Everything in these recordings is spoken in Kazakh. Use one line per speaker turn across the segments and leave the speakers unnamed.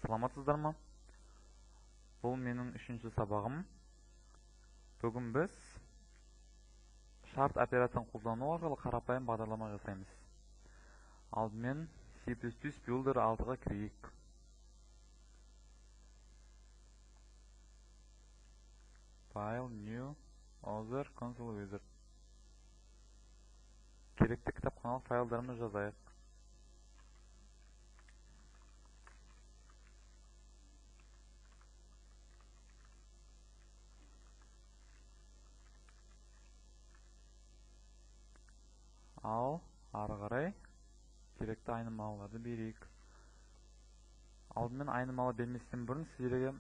Саламатсыздар ма? Бұл менің 3-ші сабағым. Бүгін біз шарт операциясын қолдану арқылы қарапайым бағдарлама жасаймыз. Алдымен C++ Builder 6-ға кірейік. File, New, Other, Console Wizard. Керекті кітапханалық файлдарымызды жазайық. Ал ары қарай керекті айнымалыларды берейік. Алдымен айнымалы берместен бұрын сіздерге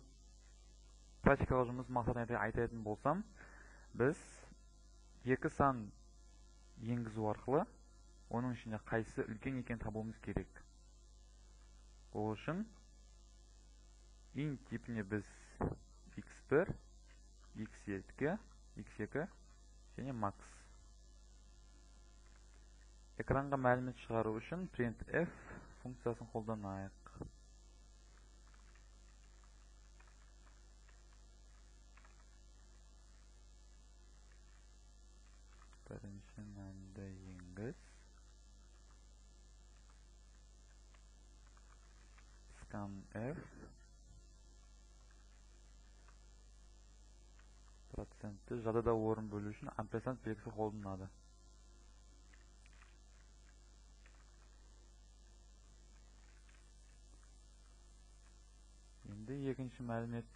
практикалық жұмыс мақсатын айтатын болсам, біз екі сан енгізу арқылы оның ішінде қайсы үлкен екен табуымыз керек. Ол үшін int типіне біз x1, x2, x2 және max. Экранға мәлімет шығару үшін printf функциясын қолданайық. Бірінші мәнді енгіз. Scanf процентті жадыда орын бөлу үшін амперсанд белгісі қолданады. Енді екінші мәлімет.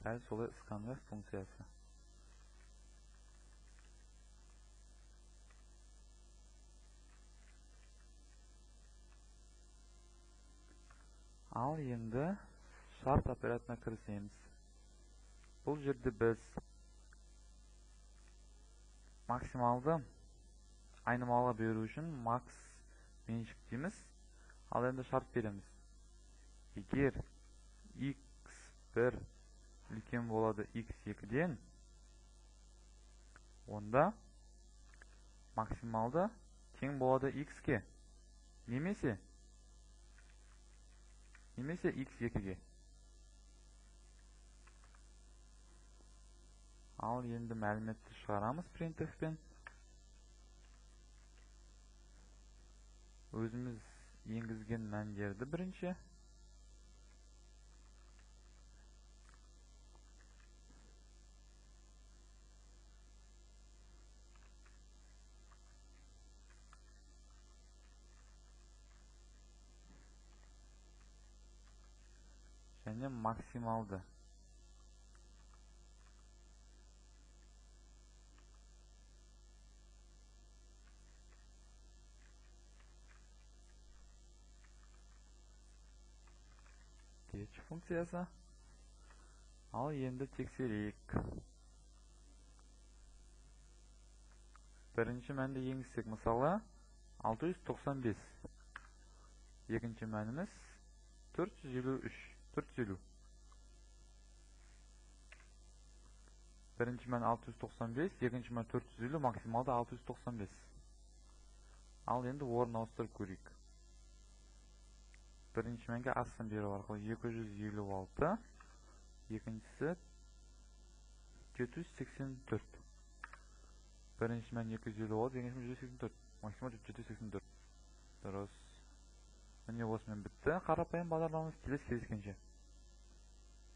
Дәл солай scanf функциясы. Ал енді шарт операциясына кірісеміз. Бұл жерде біз максималды айнымалы беру үшін max меншіктейміз. Ал енді шарт береміз. Егер x1 үлкен болады x2-ден, онда максималды тең болады x-ке, немесе x2-ге. Ал енді мәліметті шығарамыз printf-пен. Өзіміз енгізген мәндерді бірінші. Және максималды. Catch функциясы. Ал енді тексерейік. Бірінші мәнді енгізсек, мысалы 695. Екінші мәніміз 450. Бірінші мән 695, екінші мән 450, максималды 695. Ал енді орын ауыстырып көрейік. Бірінші мәнге астын беру арқылы 256, екіншісі 784. Бірінші мән 256, екінші мән 784, максимал 784. Дұрыс. Міне осымен бітті. Қарапайым бағдарламамыз. Келесі кездескенше.